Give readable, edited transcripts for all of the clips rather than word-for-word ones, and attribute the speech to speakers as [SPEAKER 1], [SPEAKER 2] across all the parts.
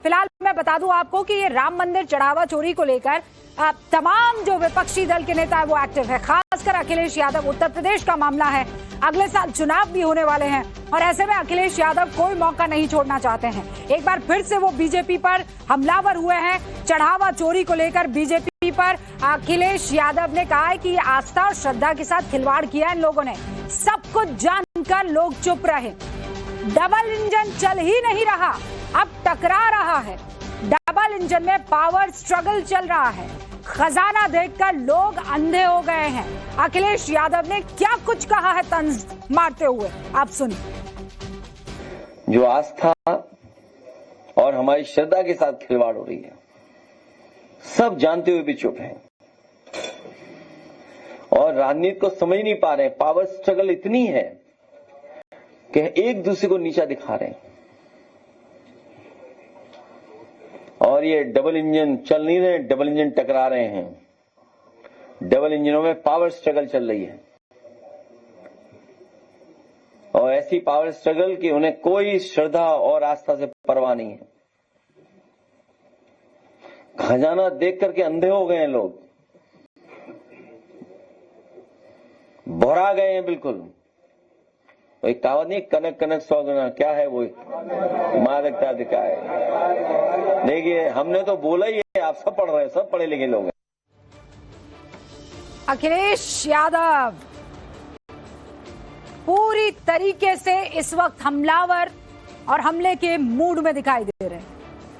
[SPEAKER 1] फिलहाल मैं बता दूं आपको कि ये राम मंदिर चढ़ावा चोरी को लेकर तमाम जो विपक्षी दल के नेता है वो एक्टिव है। खासकर अखिलेश यादव, उत्तर प्रदेश का मामला है, अगले साल चुनाव भी होने वाले हैं और ऐसे में अखिलेश यादव कोई मौका नहीं छोड़ना चाहते हैं। एक बार फिर से वो बीजेपी पर हमलावर हुए हैं। चढ़ावा चोरी को लेकर बीजेपी पर अखिलेश यादव ने कहा है कि ये आस्था और श्रद्धा के साथ खिलवाड़ किया इन लोगों ने। सब कुछ जानकर लोग चुप रहे। डबल इंजन चल ही नहीं रहा, अब टकरा रहा है। डबल इंजन में पावर स्ट्रगल चल रहा है। खजाना देखकर लोग अंधे हो गए हैं। अखिलेश यादव ने क्या कुछ कहा है तंज मारते हुए, आप सुनिए।
[SPEAKER 2] जो आस्था और हमारी श्रद्धा के साथ खिलवाड़ हो रही है, सब जानते हुए भी चुप हैं और राजनीति को समझ नहीं पा रहे। पावर स्ट्रगल इतनी है कि एक दूसरे को नीचा दिखा रहे हैं और ये डबल इंजन चल नहीं रहे, डबल इंजन टकरा रहे हैं। डबल इंजनों में पावर स्ट्रगल चल रही है और ऐसी पावर स्ट्रगल कि उन्हें कोई श्रद्धा और आस्था से परवाह नहीं है। खजाना देख करके अंधे हो गए हैं लोग, भरा गए हैं बिल्कुल। एक कहावत नहीं, कनक कनक सौ गुना, क्या है वो, मादकता दिखाए। देखिए हमने तो बोला ही है, आप सब पढ़ रहे हैं, सब पढ़े लिखे लोग हैं।
[SPEAKER 1] अखिलेश यादव पूरी तरीके से इस वक्त हमलावर और हमले के मूड में दिखाई दे रहे हैं।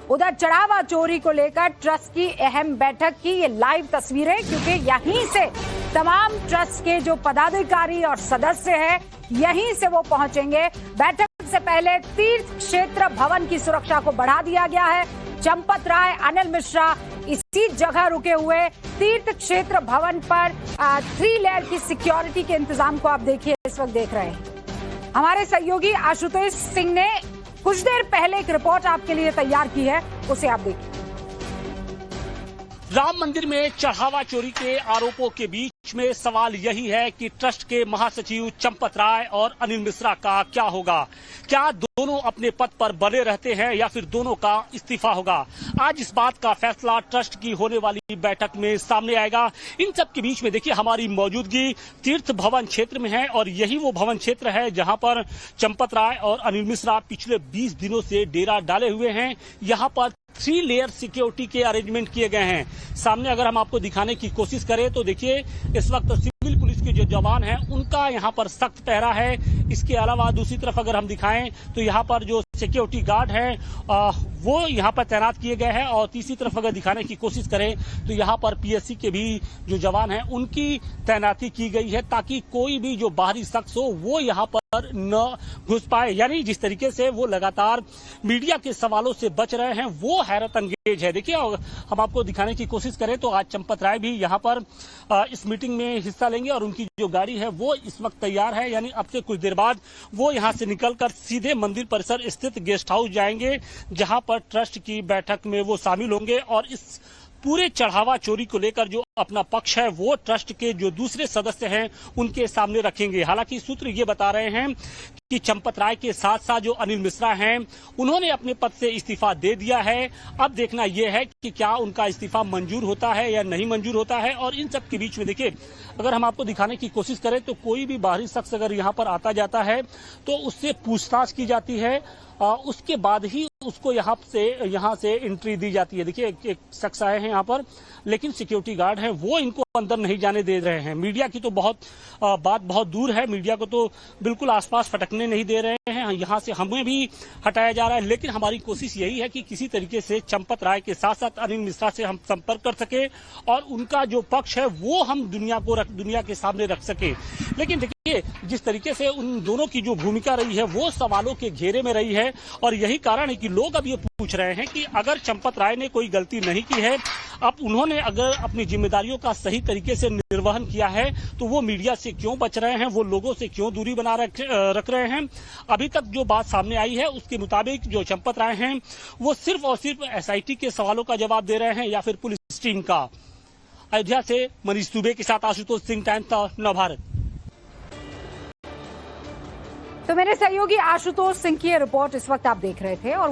[SPEAKER 1] उधर चढ़ावा चोरी को लेकर ट्रस्ट की अहम बैठक की ये लाइव तस्वीरें, क्योंकि यहीं से तमाम ट्रस्ट के जो पदाधिकारी और सदस्य हैं यहीं से वो पहुंचेंगे। बैठक से पहले तीर्थ क्षेत्र भवन की सुरक्षा को बढ़ा दिया गया है। चंपत राय, अनिल मिश्रा इसी जगह रुके हुए तीर्थ क्षेत्र भवन पर 3 लेयर की सिक्योरिटी के इंतजाम को आप देखिए, इस वक्त देख रहे हैं। हमारे सहयोगी आशुतोष सिंह ने कुछ देर पहले एक रिपोर्ट आपके लिए तैयार की है, उसे आप देखिए।
[SPEAKER 3] राम मंदिर में चढ़ावा चोरी के आरोपों के बीच में सवाल यही है कि ट्रस्ट के महासचिव चंपत राय और अनिल मिश्रा का क्या होगा। क्या दोनों अपने पद पर बने रहते हैं या फिर दोनों का इस्तीफा होगा? आज इस बात का फैसला ट्रस्ट की होने वाली बैठक में सामने आएगा। इन सब के बीच में देखिए हमारी मौजूदगी तीर्थ भवन क्षेत्र में है और यही वो भवन क्षेत्र है जहां पर चंपत राय और अनिल मिश्रा पिछले 20 दिनों से डेरा डाले हुए हैं। यहाँ पर 3 लेयर सिक्योरिटी के अरेंजमेंट किए गए हैं। सामने अगर हम आपको दिखाने की कोशिश करें तो देखिए इस वक्त सिविल पुलिस के जो जवान हैं उनका यहाँ पर सख्त पहरा है। इसके अलावा दूसरी तरफ अगर हम दिखाएं तो यहाँ पर जो सिक्योरिटी गार्ड हैं वो यहाँ पर तैनात किए गए हैं और तीसरी तरफ अगर दिखाने की कोशिश करें तो यहाँ पर पीएससी के भी जो जवान हैं उनकी तैनाती की गई है ताकि कोई भी जो बाहरी शख्स हो वो यहाँ पर न घुस पाए। यानी जिस तरीके से वो लगातार मीडिया के सवालों से बच रहे हैं वो हैरत अंगेज है। देखिए हम आपको दिखाने की कोशिश करें तो आज चंपत राय भी यहाँ पर इस मीटिंग में हिस्सा लेंगे और उनकी जो गाड़ी है वो इस वक्त तैयार है। यानी अब से कुछ देर बाद वो यहाँ से निकलकर सीधे मंदिर परिसर स्थित गेस्ट हाउस जाएंगे जहां पर ट्रस्ट की बैठक में वो शामिल होंगे और इस पूरे चढ़ावा चोरी को लेकर जो अपना पक्ष है वो ट्रस्ट के जो दूसरे सदस्य हैं उनके सामने रखेंगे। हालांकि सूत्र ये बता रहे हैं कि चंपत राय के साथ साथ जो अनिल मिश्रा हैं उन्होंने अपने पद से इस्तीफा दे दिया है। अब देखना यह है कि क्या उनका इस्तीफा मंजूर होता है या नहीं मंजूर होता है। और इन सब के बीच में देखिए अगर हम आपको दिखाने की कोशिश करें तो कोई भी बाहरी शख्स अगर यहाँ पर आता जाता है तो उससे पूछताछ की जाती है, उसके बाद ही उसको यहाँ से एंट्री दी जाती है। देखिए एक शख्स आए हैं यहाँ पर, लेकिन सिक्योरिटी गार्ड हैं वो इनको अंदर नहीं जाने दे रहे हैं। मीडिया की तो बात बहुत दूर है, मीडिया को तो बिल्कुल आसपास फटकने नहीं दे रहे हैं। यहाँ से हमें भी हटाया जा रहा है, लेकिन हमारी कोशिश यही है कि किसी तरीके से चंपत राय के साथ साथ अनिल मिश्रा से हम संपर्क कर सके और उनका जो पक्ष है वो हम दुनिया के सामने रख सके। लेकिन देखिए जिस तरीके से उन दोनों की जो भूमिका रही है वो सवालों के घेरे में रही है और यही कारण है कि लोग अब ये पूछ रहे हैं कि अगर चंपत राय ने कोई गलती नहीं की है, अब उन्होंने अगर अपनी जिम्मेदारियों का सही तरीके से निर्वहन किया है तो वो मीडिया से क्यों बच रहे हैं, वो लोगों से क्यों दूरी बना रख रहे हैं। अभी तक जो बात सामने आई है उसके मुताबिक जो चंपत राय हैं वो सिर्फ और सिर्फ एसआईटी के सवालों का जवाब दे रहे हैं या फिर पुलिस टीम का। अयोध्या से मनीष दुबे के साथ आशुतोष सिंह, टाइम्स नव भारत।
[SPEAKER 1] तो मेरे सहयोगी आशुतोष सिंह की ये रिपोर्ट इस वक्त आप देख रहे थे और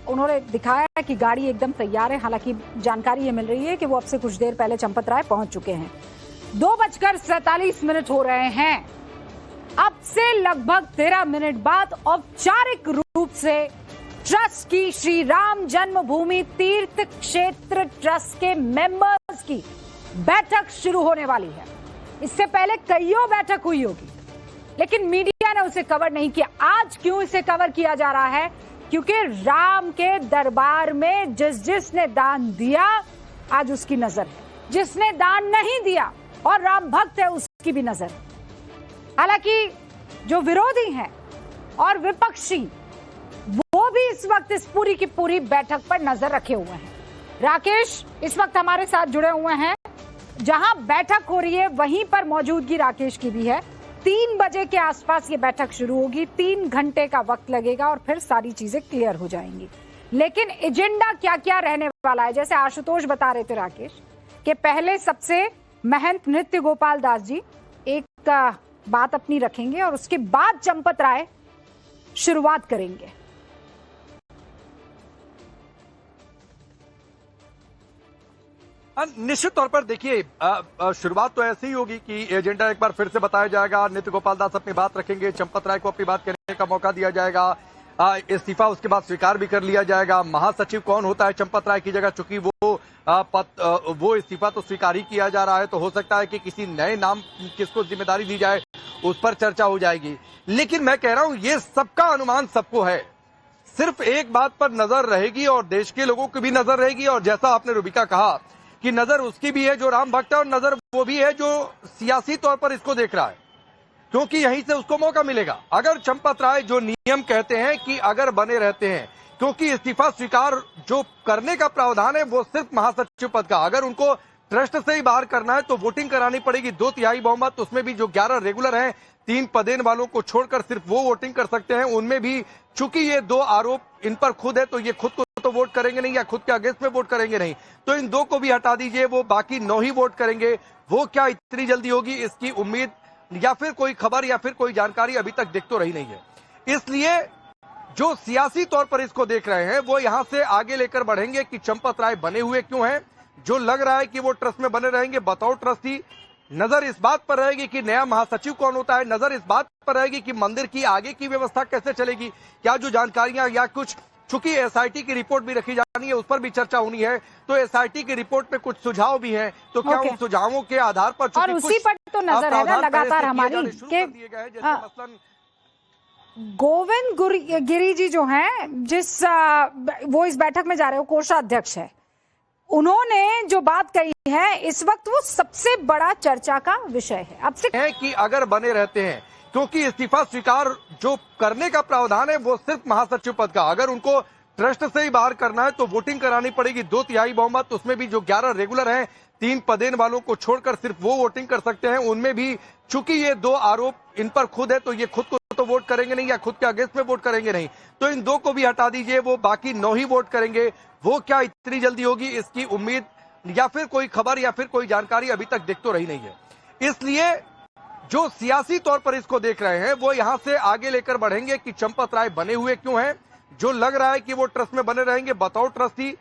[SPEAKER 1] उन्होंने दिखाया कि गाड़ी एकदम तैयार है। हालांकि जानकारी ये मिल रही है कि वो अब से कुछ देर पहले चंपत राय पहुंच चुके हैं। 2:47 हो रहे हैं। अब से लगभग 13 मिनट बाद औपचारिक रूप से ट्रस्ट की श्री राम जन्मभूमि तीर्थ क्षेत्र ट्रस्ट के मेंबर्स की बैठक शुरू होने वाली है। इससे पहले कईयों बैठक हुई होगी, लेकिन मीडिया ने उसे कवर नहीं किया। आज क्यों इसे कवर किया जा रहा है? क्योंकि राम के दरबार में जिसने दान दिया आज उसकी नजर है, जिसने दान नहीं दिया और राम भक्त है उसकी भी नजर है। हालांकि जो विरोधी हैं और विपक्षी वो भी इस वक्त इस पूरी की पूरी बैठक पर नजर रखे हुए हैं। राकेश इस वक्त हमारे साथ जुड़े हुए हैं। जहां बैठक हो रही है वहीं पर मौजूदगी राकेश की भी है। 3 बजे के आसपास ये बैठक शुरू होगी। 3 घंटे का वक्त लगेगा और फिर सारी चीजें क्लियर हो जाएंगी। लेकिन एजेंडा क्या क्या रहने वाला है, जैसे आशुतोष बता रहे थे राकेश, कि पहले सबसे महंत नृत्य गोपाल दास जी एक बात अपनी रखेंगे और उसके बाद चंपत राय शुरुआत करेंगे।
[SPEAKER 4] निश्चित तौर पर देखिए, शुरुआत तो ऐसे ही होगी कि एजेंडा एक बार फिर से बताया जाएगा। नृत्य गोपाल दास अपनी बात रखेंगे, चंपत राय को अपनी बात करने का मौका दिया जाएगा। इस्तीफा उसके बाद स्वीकार भी कर लिया जाएगा। महासचिव कौन होता है चंपत राय की जगह, चूंकि वो इस्तीफा तो स्वीकार ही किया जा रहा है, तो हो सकता है कि किसी नए नाम किसको जिम्मेदारी दी जाए उस पर चर्चा हो जाएगी। लेकिन मैं कह रहा हूं ये सबका अनुमान सबको है। सिर्फ एक बात पर नजर रहेगी और देश के लोगों की भी नजर रहेगी, और जैसा आपने रुबिका कहा कि नजर उसकी भी है जो राम भक्त है और नजर वो भी है जो सियासी तौर पर इसको देख रहा है, क्योंकि यहीं से उसको मौका मिलेगा। अगर चंपत राय जो नियम कहते हैं कि अगर बने रहते हैं, क्योंकि इस्तीफा स्वीकार जो करने का प्रावधान है वो सिर्फ महासचिव पद का, अगर उनको ट्रस्ट से ही बाहर करना है तो वोटिंग करानी पड़ेगी 2/3 बहुमत। उसमें भी जो 11 रेगुलर हैं, 3 पदेन वालों को छोड़कर सिर्फ वो वोटिंग कर सकते हैं। उनमें भी चूंकि ये 2 आरोप इन पर खुद है तो ये खुद को तो वोट करेंगे नहीं या खुद के अगेंस्ट में वोट करेंगे नहीं, तो इन 2 को भी हटा दीजिए, वो बाकी 9 ही वोट करेंगे। वो क्या इतनी जल्दी होगी इसकी उम्मीद या फिर कोई खबर या फिर कोई जानकारी अभी तक दिख तो रही नहीं है। इसलिए जो सियासी तौर पर इसको देख रहे हैं वो यहां से आगे लेकर बढ़ेंगे कि चंपत राय बने हुए क्यों हैं। जो लग रहा है कि वो ट्रस्ट में बने रहेंगे बतौर ट्रस्टी। नजर इस बात पर रहेगी कि नया महासचिव कौन होता है। नजर इस बात पर रहेगी कि मंदिर की आगे की व्यवस्था कैसे चलेगी, क्या जो जानकारियां या कुछ, चूंकि एसआईटी की रिपोर्ट भी रखी जानी है, उस पर भी चर्चा होनी है, तो एसआईटी की रिपोर्ट में कुछ सुझाव भी हैं, तो क्या उन सुझावों के आधार पर
[SPEAKER 1] और उसी पर तो नजर है ना लगातार हमारी कि गोविंद गिरी जी जो हैं, वो इस बैठक में जा रहे हो, कोषाध्यक्ष है, उन्होंने जो बात कही है इस वक्त वो सबसे बड़ा चर्चा का विषय है। अब से
[SPEAKER 4] है कि अगर बने रहते हैं, क्योंकि इस्तीफा स्वीकार जो करने का प्रावधान है वो सिर्फ महासचिव पद का, अगर उनको ट्रस्ट से ही बाहर करना है तो वोटिंग करानी पड़ेगी 2/3 बहुमत। उसमें भी जो 11 रेगुलर हैं, 3 पदेन वालों को छोड़कर सिर्फ वो वोटिंग कर सकते हैं। उनमें भी चूंकि ये 2 आरोप इन पर खुद है तो ये खुद को तो वोट करेंगे नहीं या खुद के अगेंस्ट में वोट करेंगे नहीं, तो इन 2 को भी हटा दीजिए, वो बाकी 9 ही वोट करेंगे। वो क्या इतनी जल्दी होगी इसकी उम्मीद या फिर कोई खबर या फिर कोई जानकारी अभी तक दिख तो रही नहीं है। इसलिए जो सियासी तौर पर इसको देख रहे हैं वो यहां से आगे लेकर बढ़ेंगे कि चंपत राय बने हुए क्यों हैं। जो लग रहा है कि वो ट्रस्ट में बने रहेंगे बतौर ट्रस्टी।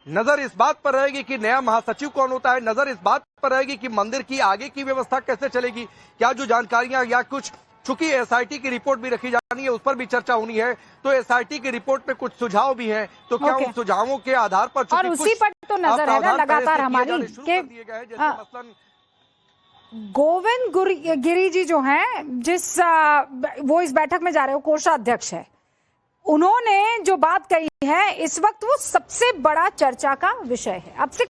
[SPEAKER 4] नजर इस बात पर रहेगी कि नया महासचिव कौन होता है। नजर इस बात पर रहेगी कि मंदिर की आगे की व्यवस्था कैसे चलेगी, क्या जो जानकारियां या कुछ, चूंकि एसआईटी की रिपोर्ट भी रखी जानी है, उस पर भी चर्चा होनी है, तो एसआईटी की रिपोर्ट में कुछ सुझाव भी हैं, तो क्या उन सुझावों के आधार पर
[SPEAKER 1] और उसी पर तो नजर है ना लगातार हमारी कि गोविंद गिरी जी जो हैं, वो इस बैठक में जा रहे हो, कोषाध्यक्ष है, उन्होंने जो बात कही है इस वक्त वो सबसे बड़ा चर्चा का विषय है। अब से